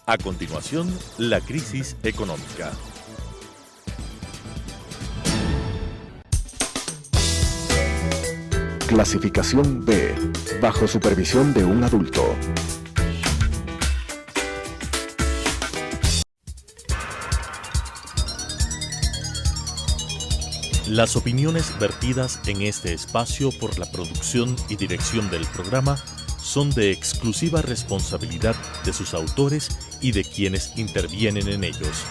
A continuación, la crisis económica. Clasificación B, bajo supervisión de un adulto. Las opiniones vertidas en este espacio por la producción y dirección del programa son de exclusiva responsabilidad de sus autores y de quienes intervienen en ellos.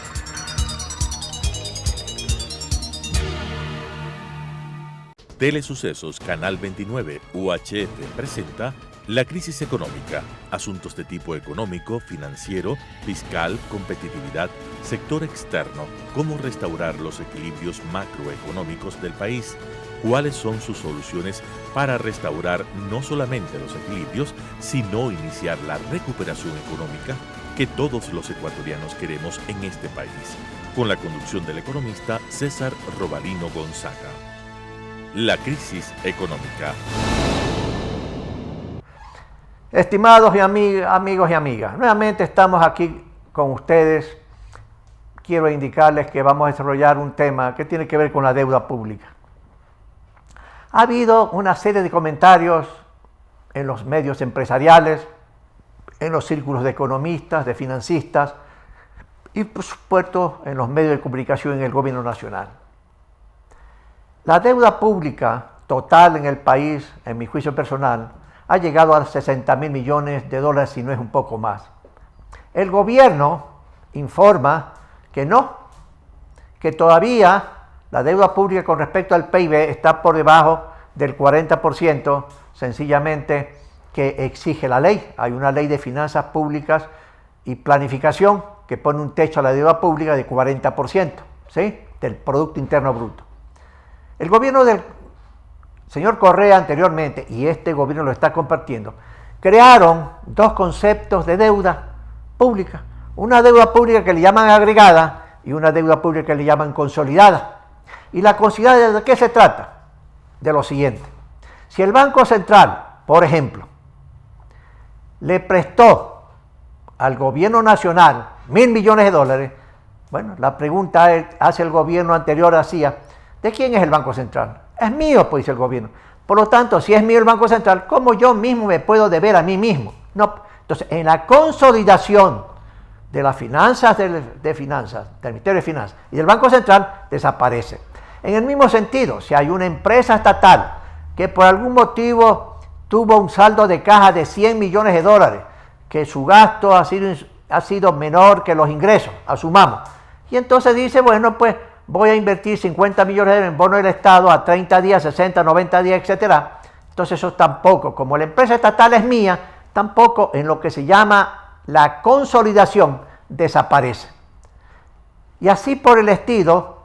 Telesucesos Canal 29 UHF presenta La crisis económica, asuntos de tipo económico, financiero, fiscal, competitividad, sector externo, cómo restaurar los equilibrios macroeconómicos del país, cuáles son sus soluciones para restaurar no solamente los equilibrios, sino iniciar la recuperación económica que todos los ecuatorianos queremos en este país, con la conducción del economista César Robalino Gonzaga. La crisis económica. Estimados amigos y amigas, nuevamente estamos aquí con ustedes. Quiero indicarles que vamos a desarrollar un tema que tiene que ver con la deuda pública. Ha habido una serie de comentarios en los medios empresariales, en los círculos de economistas, de financistas y por supuesto en los medios de comunicación en el gobierno nacional. La deuda pública total en el país, en mi juicio personal, ha llegado a 60.000 millones de dólares, si no es un poco más. El gobierno informa que no, que todavía la deuda pública con respecto al PIB está por debajo del 40%, sencillamente que exige la ley. Hay una ley de finanzas públicas y planificación que pone un techo a la deuda pública de 40%, ¿sí?, del Producto Interno Bruto. El gobierno del señor Correa anteriormente, y este gobierno lo está compartiendo, crearon dos conceptos de deuda pública. Una deuda pública que le llaman agregada y una deuda pública que le llaman consolidada. ¿Y la consolidada de qué se trata? De lo siguiente. Si el Banco Central, por ejemplo, le prestó al gobierno nacional 1.000 millones de dólares, bueno, la pregunta hace el gobierno anterior hacía, ¿de quién es el Banco Central? Es mío, pues dice el gobierno. Por lo tanto, si es mío el Banco Central, ¿cómo yo mismo me puedo deber a mí mismo? No. Entonces, en la consolidación de las finanzas del Ministerio de Finanzas y del Banco Central, desaparece. En el mismo sentido, si hay una empresa estatal que por algún motivo tuvo un saldo de caja de 100 millones de dólares, que su gasto ha sido menor que los ingresos, asumamos, y entonces dice, bueno, pues voy a invertir 50 millones de dólares en bonos del Estado a 30 días, 60, 90 días, etcétera. Entonces eso tampoco, como la empresa estatal es mía, tampoco en lo que se llama la consolidación desaparece. Y así por el estilo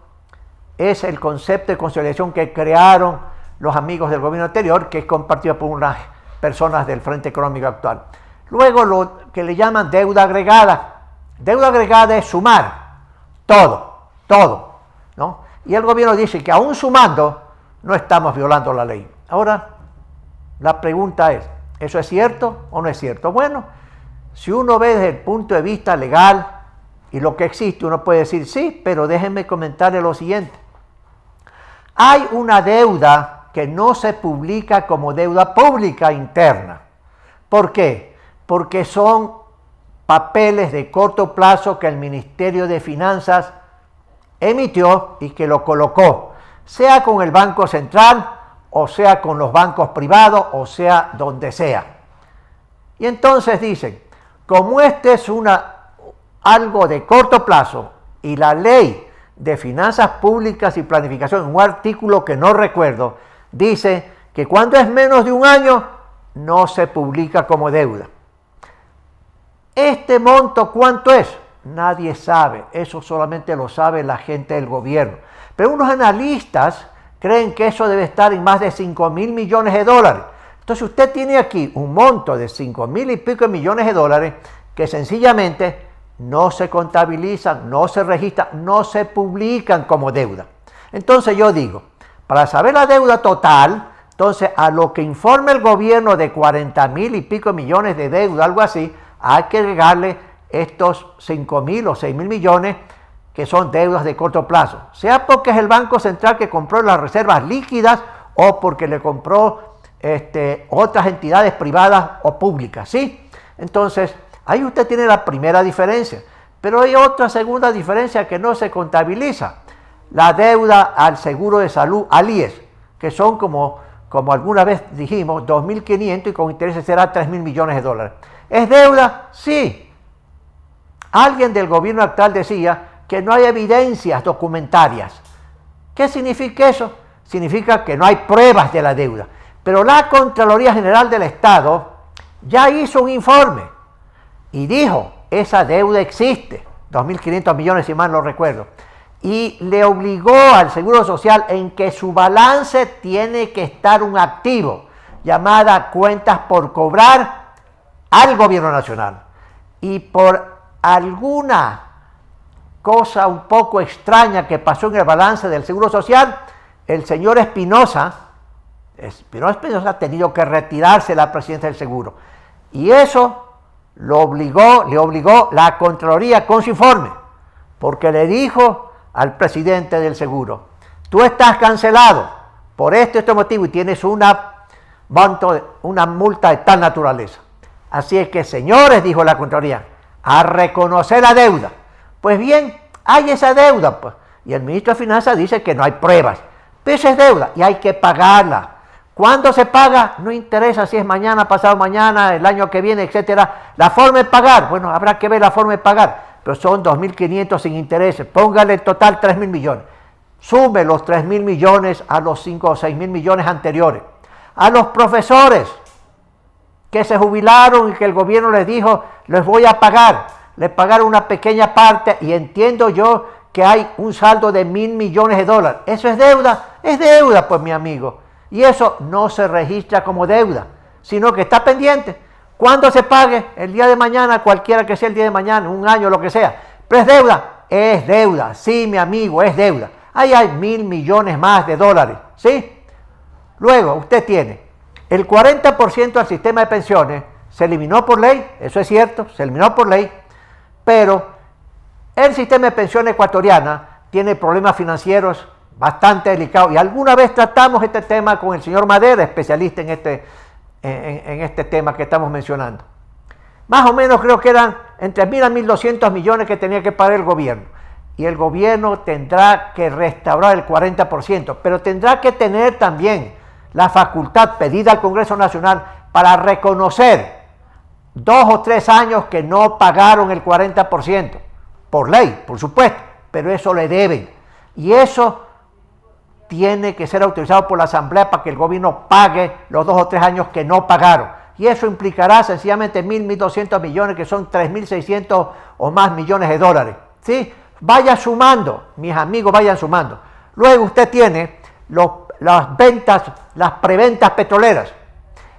es el concepto de consolidación que crearon los amigos del gobierno anterior, que es compartido por unas personas del Frente Económico actual. Luego lo que le llaman deuda agregada. Deuda agregada es sumar todo, ¿no? Y el gobierno dice que aún sumando no estamos violando la ley. Ahora, la pregunta es, ¿eso es cierto o no es cierto? Bueno, si uno ve desde el punto de vista legal y lo que existe, uno puede decir sí, pero déjenme comentarle lo siguiente. Hay una deuda que no se publica como deuda pública interna. ¿Por qué? Porque son papeles de corto plazo que el Ministerio de Finanzas emitió y que lo colocó, sea con el Banco Central, o sea con los bancos privados, o sea donde sea. Y entonces dicen, como este es algo de corto plazo y la ley de finanzas públicas y planificación, un artículo que no recuerdo, dice que cuando es menos de un año no se publica como deuda. ¿Este monto cuánto es? Nadie sabe, eso solamente lo sabe la gente del gobierno. Pero unos analistas creen que eso debe estar en más de 5.000 millones de dólares. Entonces usted tiene aquí un monto de 5.000 y pico millones de dólares que sencillamente no se contabilizan, no se registran, no se publican como deuda. Entonces yo digo, para saber la deuda total, entonces a lo que informe el gobierno de 40.000 y pico millones de deuda, algo así, hay que agregarle estos 5.000 o 6.000 millones que son deudas de corto plazo, sea porque es el Banco Central que compró las reservas líquidas o porque le compró otras entidades privadas o públicas, ¿sí? Entonces, ahí usted tiene la primera diferencia, pero hay otra segunda diferencia que no se contabiliza, la deuda al seguro de salud, al IES, que son como alguna vez dijimos, 2.500 y con intereses será 3.000 millones de dólares. ¿Es deuda? Sí. Alguien del gobierno actual decía que no hay evidencias documentarias. ¿Qué significa eso? Significa que no hay pruebas de la deuda. Pero la Contraloría General del Estado ya hizo un informe y dijo, esa deuda existe, 2.500 millones si mal no recuerdo, y le obligó al Seguro Social en que su balance tiene que estar un activo, llamada cuentas por cobrar al Gobierno Nacional. Y por alguna cosa un poco extraña que pasó en el balance del Seguro Social, el señor Espinosa ha tenido que retirarse de la presidencia del Seguro. Y eso le obligó la Contraloría con su informe, porque le dijo al presidente del Seguro, tú estás cancelado por este motivo y tienes una multa de tal naturaleza. Así es que, señores, dijo la Contraloría, a reconocer la deuda. Pues bien, hay esa deuda, pues, y el ministro de Finanzas dice que no hay pruebas, pero esa es deuda y hay que pagarla. ¿Cuándo se paga? No interesa si es mañana, pasado mañana, el año que viene, etcétera. La forma de pagar, bueno, habrá que ver la forma de pagar, pero son 2.500 sin intereses. Póngale en total 3.000 millones. Sume los 3.000 millones a los 5 o 6.000 millones anteriores. A los profesores que se jubilaron y que el gobierno les dijo, les voy a pagar. Les pagaron una pequeña parte y entiendo yo que hay un saldo de 1.000 millones de dólares. ¿Eso es deuda? Es deuda, pues, mi amigo. Y eso no se registra como deuda, sino que está pendiente. Cuando se pague, el día de mañana, cualquiera que sea el día de mañana, un año, lo que sea. ¿Pero es deuda? Es deuda, sí, mi amigo, es deuda. Ahí hay 1.000 millones más de dólares, ¿sí? Luego, usted tiene el 40% del sistema de pensiones, se eliminó por ley, eso es cierto, se eliminó por ley, pero el sistema de pensiones ecuatoriana tiene problemas financieros bastante delicados, y alguna vez tratamos este tema con el señor Madera, especialista en este tema que estamos mencionando. Más o menos creo que eran entre 1.000 a 1.200 millones que tenía que pagar el gobierno, y el gobierno tendrá que restaurar el 40%, pero tendrá que tener también la facultad pedida al Congreso Nacional para reconocer 2 o 3 años que no pagaron el 40%, por ley, por supuesto, pero eso le deben, y eso tiene que ser autorizado por la Asamblea para que el gobierno pague los 2 o 3 años que no pagaron. Y eso implicará sencillamente 1.200 millones, que son 3.600 o más millones de dólares. ¿Sí? Vaya sumando, mis amigos, vayan sumando. Luego usted tiene las ventas, las preventas petroleras.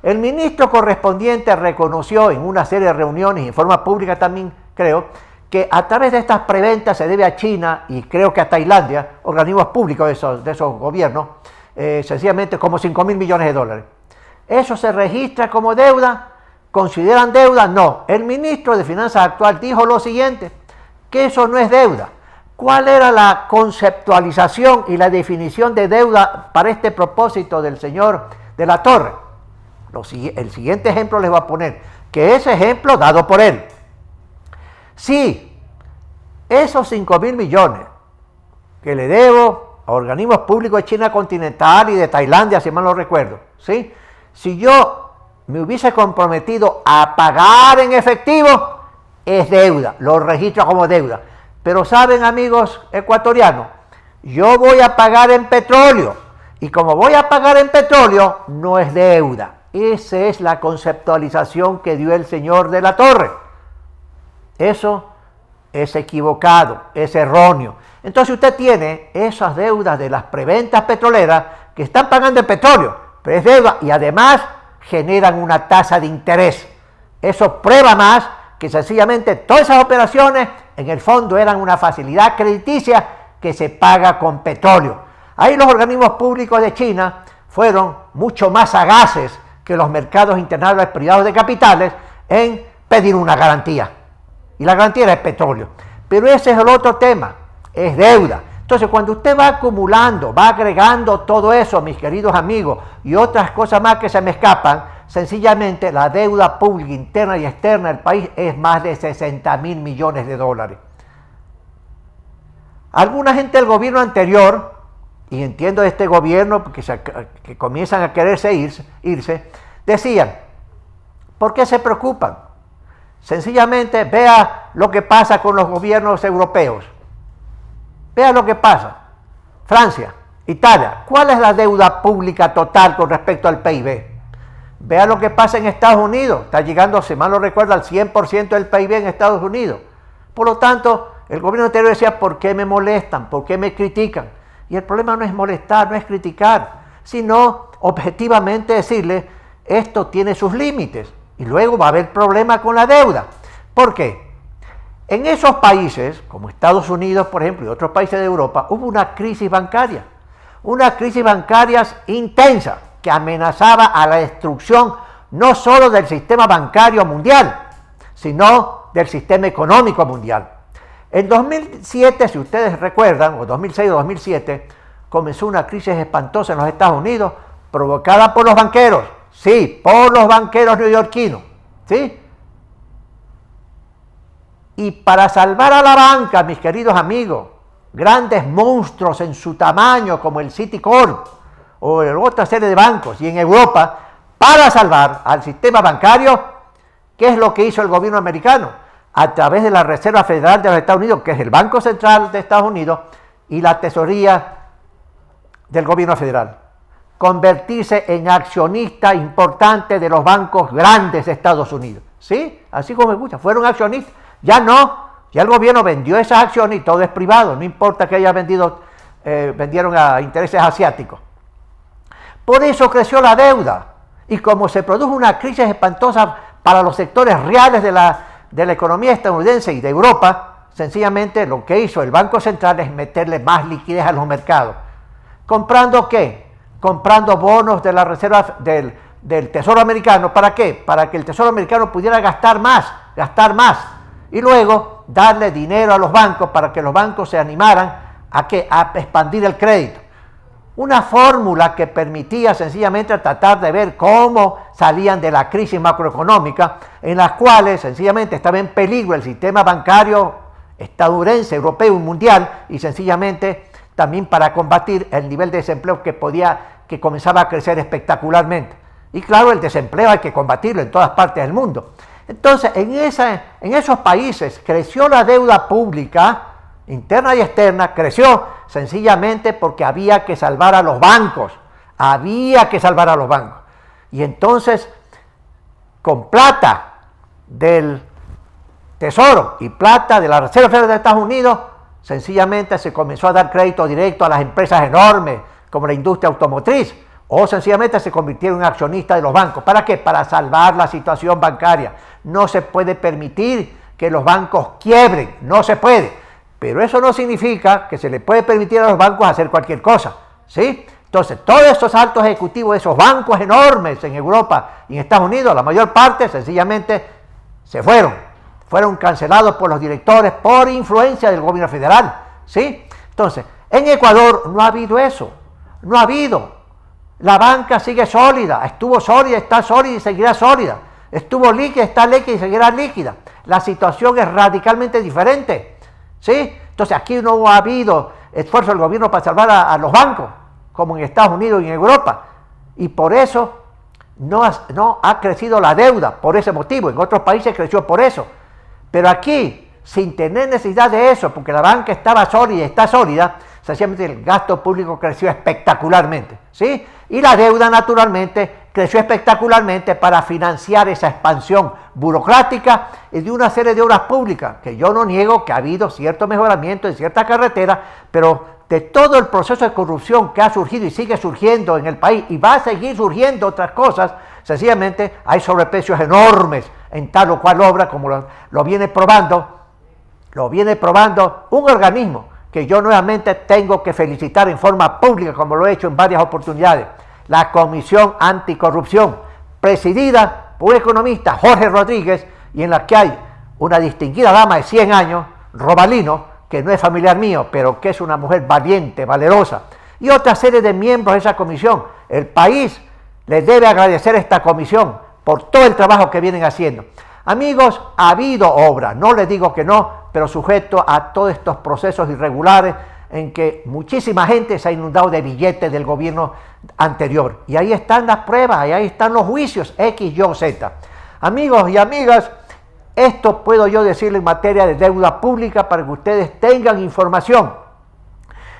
El ministro correspondiente reconoció en una serie de reuniones y en forma pública también, creo, que a través de estas preventas se debe a China y creo que a Tailandia, organismos públicos de esos gobiernos, sencillamente como 5.000 millones de dólares. ¿Eso se registra como deuda? ¿Consideran deuda? No. El ministro de Finanzas actual dijo lo siguiente, que eso no es deuda. ¿Cuál era la conceptualización y la definición de deuda para este propósito del señor de la Torre? El siguiente ejemplo les voy a poner, que ese ejemplo dado por él. Sí, esos 5.000 millones que le debo a organismos públicos de China continental y de Tailandia, si mal no recuerdo, ¿sí? Si yo me hubiese comprometido a pagar en efectivo, es deuda, lo registro como deuda. Pero saben, amigos ecuatorianos, yo voy a pagar en petróleo, y como voy a pagar en petróleo, no es deuda. Esa es la conceptualización que dio el señor de la Torre. Eso es equivocado, es erróneo. Entonces usted tiene esas deudas de las preventas petroleras que están pagando el petróleo, pero es deuda y además generan una tasa de interés. Eso prueba más que sencillamente todas esas operaciones en el fondo eran una facilidad crediticia que se paga con petróleo. Ahí los organismos públicos de China fueron mucho más sagaces que los mercados internacionales privados de capitales en pedir una garantía. y la garantía era el petróleo. Pero ese es el otro tema, es deuda. Entonces, cuando usted va acumulando, va agregando todo eso, mis queridos amigos, y otras cosas más que se me escapan, sencillamente la deuda pública interna y externa del país es más de 60.000 millones de dólares. Alguna gente del gobierno anterior, y entiendo de este gobierno que comienzan a quererse irse, decían, ¿por qué se preocupan? Sencillamente vea lo que pasa con los gobiernos europeos. Vea lo que pasa. Francia, Italia, ¿cuál es la deuda pública total con respecto al PIB? Vea lo que pasa en Estados Unidos. Está llegando, si mal no recuerdo, al 100% del PIB en Estados Unidos. Por lo tanto, el gobierno anterior decía, ¿por qué me molestan? ¿Por qué me critican? Y el problema no es molestar, no es criticar, sino objetivamente decirle, esto tiene sus límites. Y luego va a haber problema con la deuda. ¿Por qué? En esos países, como Estados Unidos, por ejemplo, y otros países de Europa, hubo una crisis bancaria intensa que amenazaba a la destrucción no solo del sistema bancario mundial, sino del sistema económico mundial. En 2007, si ustedes recuerdan, o 2006 o 2007, comenzó una crisis espantosa en los Estados Unidos provocada por los banqueros, sí, por los banqueros neoyorquinos, ¿sí? Y para salvar a la banca, mis queridos amigos, grandes monstruos en su tamaño como el Citicorp o otra serie de bancos, y en Europa, para salvar al sistema bancario, ¿qué es lo que hizo el gobierno americano? A través de la Reserva Federal de los Estados Unidos, que es el Banco Central de Estados Unidos, y la tesorería del gobierno federal, convertirse en accionista importante de los bancos grandes de Estados Unidos. ¿Sí? Así como me gusta, fueron accionistas. Ya no, ya el gobierno vendió esas acciones y todo es privado, no importa que haya vendieron a intereses asiáticos. Por eso creció la deuda, y como se produjo una crisis espantosa para los sectores reales de la economía estadounidense y de Europa, sencillamente lo que hizo el Banco Central es meterle más liquidez a los mercados. ¿Comprando qué? Comprando bonos de la reserva del Tesoro americano. ¿Para qué? Para que el Tesoro americano pudiera gastar más, y luego darle dinero a los bancos para que los bancos se animaran a expandir el crédito. Una fórmula que permitía sencillamente tratar de ver cómo salían de la crisis macroeconómica, en las cuales sencillamente estaba en peligro el sistema bancario estadounidense, europeo y mundial, y sencillamente también para combatir el nivel de desempleo que comenzaba a crecer espectacularmente. Y claro, el desempleo hay que combatirlo en todas partes del mundo. Entonces, en esos países creció la deuda pública, interna y externa, creció sencillamente porque había que salvar a los bancos. Y entonces, con plata del Tesoro y plata de la Reserva Federal de Estados Unidos, sencillamente se comenzó a dar crédito directo a las empresas enormes, como la industria automotriz, o sencillamente se convirtieron en accionistas de los bancos. ¿Para qué? Para salvar la situación bancaria. No se puede permitir que los bancos quiebren, no se puede. Pero eso no significa que se le puede permitir a los bancos hacer cualquier cosa, ¿sí? Entonces, todos esos altos ejecutivos de esos bancos enormes en Europa y en Estados Unidos, la mayor parte sencillamente se fueron cancelados por los directores por influencia del gobierno federal, ¿sí? Entonces, en Ecuador no ha habido eso, no ha habido. La banca sigue sólida, estuvo sólida, está sólida y seguirá sólida. Estuvo líquida, está líquida y seguirá líquida. La situación es radicalmente diferente, ¿sí? Entonces aquí no ha habido esfuerzo del gobierno para salvar a los bancos, como en Estados Unidos y en Europa. Y por eso no ha crecido la deuda, por ese motivo. En otros países creció por eso. Pero aquí, sin tener necesidad de eso, porque la banca estaba sólida y está sólida, sencillamente el gasto público creció espectacularmente, ¿sí? Y la deuda, naturalmente, creció espectacularmente para financiar esa expansión burocrática y de una serie de obras públicas, que yo no niego que ha habido cierto mejoramiento en ciertas carreteras, pero de todo el proceso de corrupción que ha surgido y sigue surgiendo en el país, y va a seguir surgiendo otras cosas, sencillamente hay sobreprecios enormes en tal o cual obra, como lo viene probando un organismo que yo nuevamente tengo que felicitar en forma pública, como lo he hecho en varias oportunidades, la Comisión Anticorrupción, presidida por un economista, Jorge Rodríguez, y en la que hay una distinguida dama de 100 años, Robalino, que no es familiar mío, pero que es una mujer valiente, valerosa, y otra serie de miembros de esa comisión. El país les debe agradecer a esta comisión por todo el trabajo que vienen haciendo. Amigos, ha habido obras, no les digo que no, pero sujeto a todos estos procesos irregulares en que muchísima gente se ha inundado de billetes del gobierno anterior. Y ahí están las pruebas, y ahí están los juicios, X, Y, Z. Amigos y amigas, esto puedo yo decirle en materia de deuda pública para que ustedes tengan información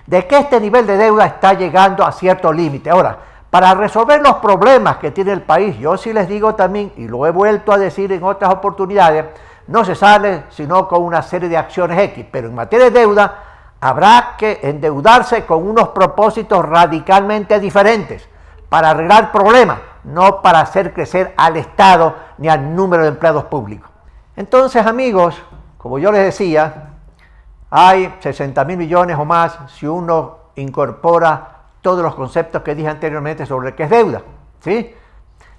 de que este nivel de deuda está llegando a cierto límite. Ahora, para resolver los problemas que tiene el país, yo sí les digo también, y lo he vuelto a decir en otras oportunidades, no se sale sino con una serie de acciones X, pero en materia de deuda habrá que endeudarse con unos propósitos radicalmente diferentes para arreglar problemas, no para hacer crecer al Estado ni al número de empleados públicos. Entonces, amigos, como yo les decía, hay 60.000 millones o más si uno incorpora todos los conceptos que dije anteriormente sobre qué es deuda, ¿sí?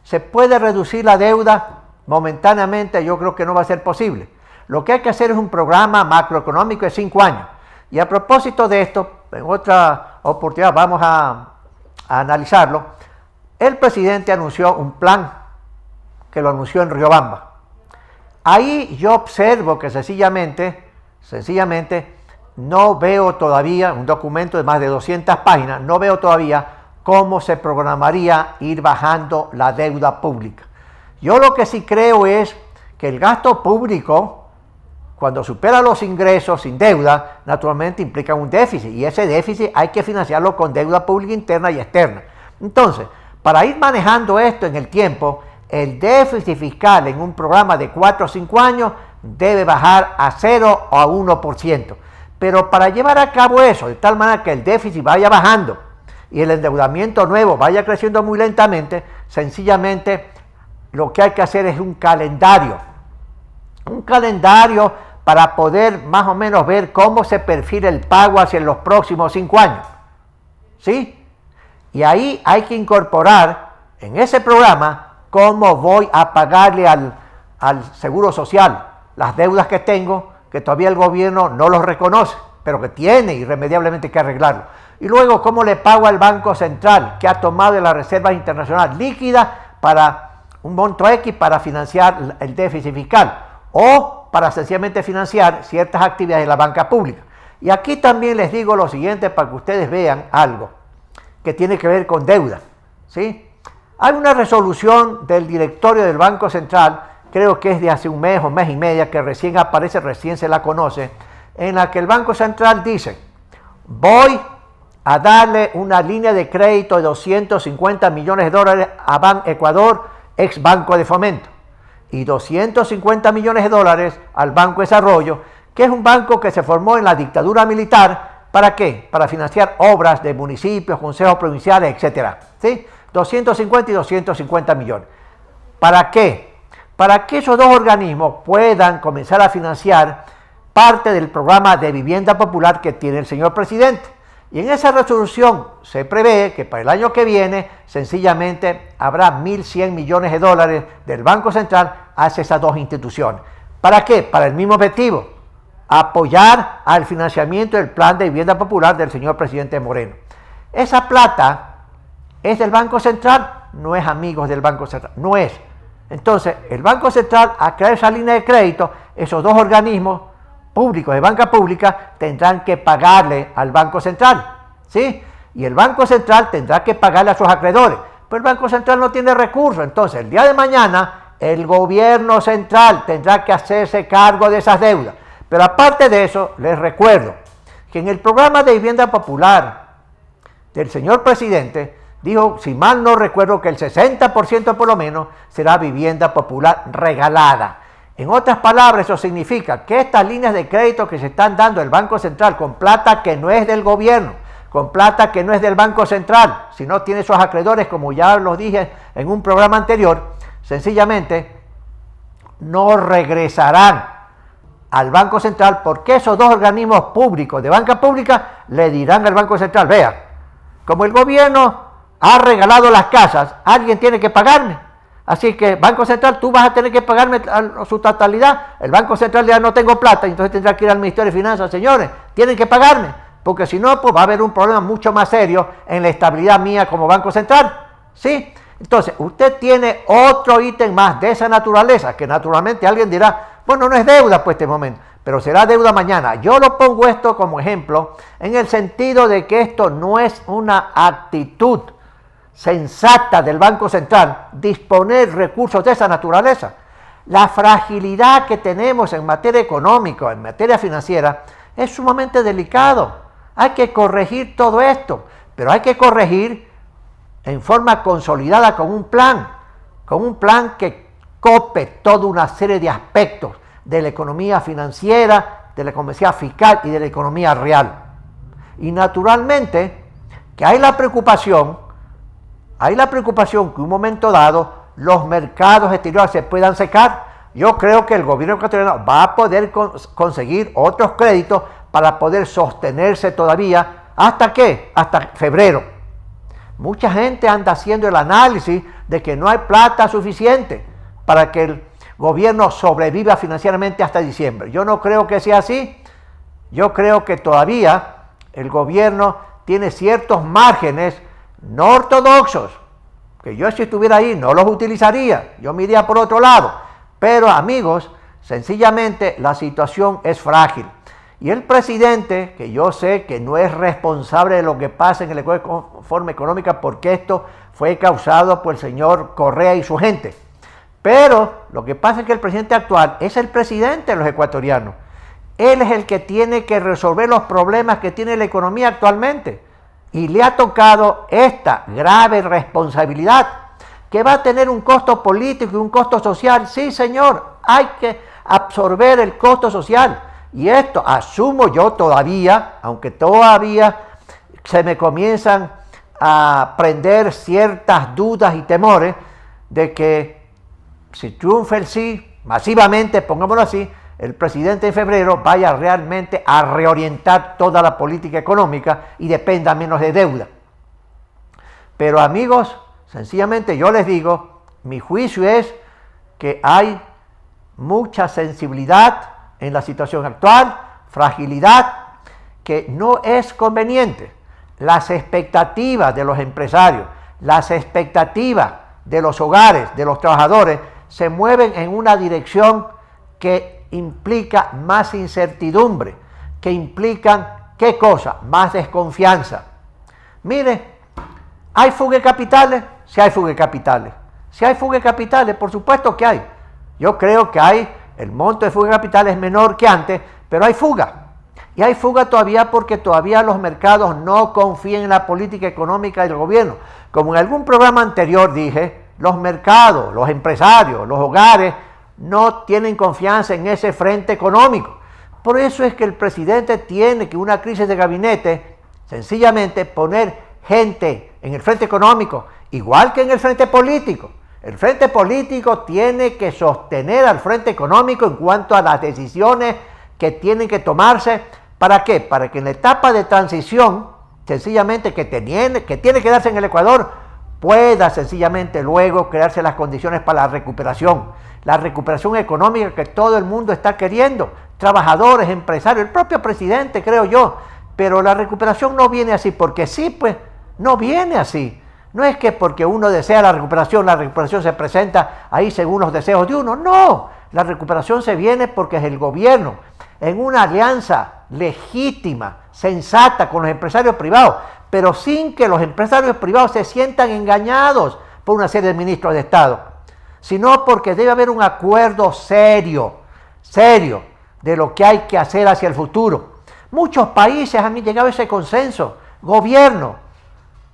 ¿Se puede reducir la deuda momentáneamente? Yo creo que no va a ser posible. Lo que hay que hacer es un programa macroeconómico de 5 años. Y a propósito de esto, en otra oportunidad vamos a analizarlo. El presidente anunció un plan que lo anunció en Riobamba. Ahí yo observo que sencillamente no veo todavía un documento de más de 200 páginas, no veo todavía cómo se programaría ir bajando la deuda pública. Yo lo que sí creo es que el gasto público, cuando supera los ingresos sin deuda, naturalmente implica un déficit, y ese déficit hay que financiarlo con deuda pública interna y externa. Entonces, para ir manejando esto en el tiempo, el déficit fiscal en un programa de 4 o 5 años debe bajar a 0 o a 1%. Pero para llevar a cabo eso, de tal manera que el déficit vaya bajando y el endeudamiento nuevo vaya creciendo muy lentamente, sencillamente lo que hay que hacer es un calendario para poder más o menos ver cómo se perfila el pago hacia los próximos 5 años. ¿Sí? Y ahí hay que incorporar en ese programa cómo voy a pagarle al Seguro Social las deudas que tengo, que todavía el gobierno no los reconoce, pero que tiene irremediablemente que arreglarlo. Y luego cómo le pago al Banco Central, que ha tomado de la Reserva Internacional líquida para un monto X para financiar el déficit fiscal, o para sencillamente financiar ciertas actividades de la banca pública. Y aquí también les digo lo siguiente para que ustedes vean algo que tiene que ver con deuda, ¿sí? Hay una resolución del directorio del Banco Central, creo que es de hace un mes o mes y media, que recién aparece, recién se la conoce, en la que el Banco Central dice: voy a darle una línea de crédito de 250 millones de dólares a Ban Ecuador, ex Banco de Fomento, y 250 millones de dólares al Banco Desarrollo, que es un banco que se formó en la dictadura militar. ¿Para qué? Para financiar obras de municipios, consejos provinciales, etcétera, ¿sí? 250 y 250 millones. ¿Para qué? Para que esos dos organismos puedan comenzar a financiar parte del programa de vivienda popular que tiene el señor presidente. Y en esa resolución se prevé que para el año que viene sencillamente habrá 1.100 millones de dólares del Banco Central hacia esas dos instituciones. ¿Para qué? Para el mismo objetivo: apoyar al financiamiento del plan de vivienda popular del señor presidente Moreno. Esa plata es del Banco Central, no es amigos del Banco Central, no es. Entonces, el Banco Central, a crear esa línea de crédito, esos dos organismos públicos de banca pública tendrán que pagarle al Banco Central, ¿sí? Y el Banco Central tendrá que pagarle a sus acreedores, pero el Banco Central no tiene recursos. Entonces, el día de mañana, el gobierno central tendrá que hacerse cargo de esas deudas. Pero aparte de eso, les recuerdo que en el programa de vivienda popular del señor presidente, dijo, si mal no recuerdo, que el 60% por lo menos será vivienda popular regalada. En otras palabras, eso significa que estas líneas de crédito que se están dando el Banco Central con plata que no es del gobierno, con plata que no es del Banco Central, si no tiene esos acreedores, como ya los dije en un programa anterior, sencillamente no regresarán al Banco Central, porque esos dos organismos públicos de banca pública le dirán al Banco Central: vea, como el gobierno ha regalado las casas, alguien tiene que pagarme. Así que, Banco Central, tú vas a tener que pagarme a su totalidad. El Banco Central ya no tengo plata, entonces tendrá que ir al Ministerio de Finanzas. Señores, tienen que pagarme, porque si no, pues va a haber un problema mucho más serio en la estabilidad mía como Banco Central. ¿Sí? Entonces, usted tiene otro ítem más de esa naturaleza, que naturalmente alguien dirá, bueno, no es deuda pues este momento, pero será deuda mañana. Yo lo pongo esto como ejemplo en el sentido de que esto no es una actitud sensata del Banco Central, disponer recursos de esa naturaleza. La fragilidad que tenemos en materia económica, en materia financiera, es sumamente delicado. Hay que corregir todo esto, pero hay que corregir en forma consolidada con un plan que cope toda una serie de aspectos de la economía financiera, de la economía fiscal y de la economía real. Y naturalmente que hay la preocupación que en un momento dado los mercados exteriores se puedan secar. Yo creo que el gobierno ecuatoriano va a poder conseguir otros créditos para poder sostenerse todavía. ¿Hasta qué? Hasta febrero. Mucha gente anda haciendo el análisis de que no hay plata suficiente para que el gobierno sobreviva financieramente hasta diciembre. Yo no creo que sea así. Yo creo que todavía el gobierno tiene ciertos márgenes no ortodoxos, que yo si estuviera ahí no los utilizaría, yo me iría por otro lado. Pero amigos, sencillamente la situación es frágil. Y el presidente, que yo sé que no es responsable de lo que pasa en la forma económica, porque esto fue causado por el señor Correa y su gente. Pero lo que pasa es que el presidente actual es el presidente de los ecuatorianos. Él es el que tiene que resolver los problemas que tiene la economía actualmente. Y le ha tocado esta grave responsabilidad, que va a tener un costo político y un costo social. Sí, señor, hay que absorber el costo social. Y esto asumo yo todavía, aunque todavía se me comienzan a prender ciertas dudas y temores de que si triunfa el sí, masivamente, pongámoslo así, el presidente en febrero vaya realmente a reorientar toda la política económica y dependa menos de deuda. Pero amigos, sencillamente yo les digo, mi juicio es que hay mucha sensibilidad en la situación actual, fragilidad, que no es conveniente. Las expectativas de los empresarios, las expectativas de los hogares, de los trabajadores, se mueven en una dirección que implica más incertidumbre, que implican, ¿qué cosa? Más desconfianza. Mire, ¿hay fuga de capitales? Sí hay fuga de capitales. Si hay fuga de capitales, por supuesto que hay. Yo creo que hay, el monto de fuga de capitales es menor que antes, pero hay fuga. Y hay fuga todavía porque todavía los mercados no confían en la política económica del gobierno. Como en algún programa anterior dije, los mercados, los empresarios, los hogares, no tienen confianza en ese frente económico. Por eso es que el presidente tiene que una crisis de gabinete, sencillamente poner gente en el frente económico, igual que en el frente político. El frente político tiene que sostener al frente económico en cuanto a las decisiones que tienen que tomarse. ¿Para qué? Para que en la etapa de transición, sencillamente que tiene que darse en el Ecuador, pueda sencillamente luego crearse las condiciones para la recuperación económica que todo el mundo está queriendo, trabajadores, empresarios, el propio presidente, creo yo. Pero la recuperación no viene así, porque sí, pues, no viene así. No es que porque uno desea la recuperación se presenta ahí según los deseos de uno. No, la recuperación se viene porque es el gobierno, en una alianza legítima, sensata con los empresarios privados, pero sin que los empresarios privados se sientan engañados por una serie de ministros de Estado, sino porque debe haber un acuerdo serio de lo que hay que hacer hacia el futuro. Muchos países han llegado a ese consenso, gobierno,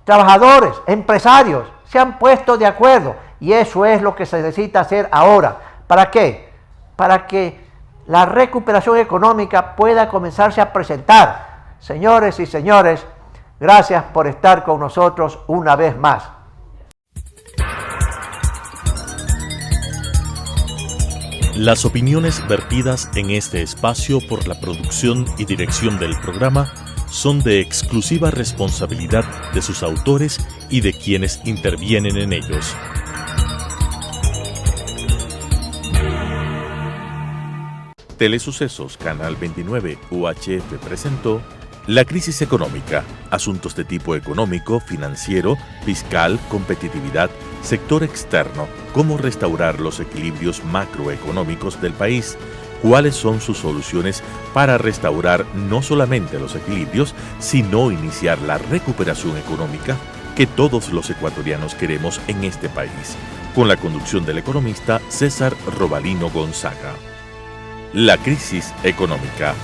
trabajadores, empresarios, se han puesto de acuerdo y eso es lo que se necesita hacer ahora. ¿Para qué? Para que la recuperación económica pueda comenzarse a presentar. Señores y señores, gracias por estar con nosotros una vez más. Las opiniones vertidas en este espacio por la producción y dirección del programa son de exclusiva responsabilidad de sus autores y de quienes intervienen en ellos. Telesucesos, Canal 29, UHF presentó La crisis económica, asuntos de tipo económico, financiero, fiscal, competitividad, sector externo, cómo restaurar los equilibrios macroeconómicos del país, cuáles son sus soluciones para restaurar no solamente los equilibrios, sino iniciar la recuperación económica que todos los ecuatorianos queremos en este país, con la conducción del economista César Robalino Gonzaga. La crisis económica.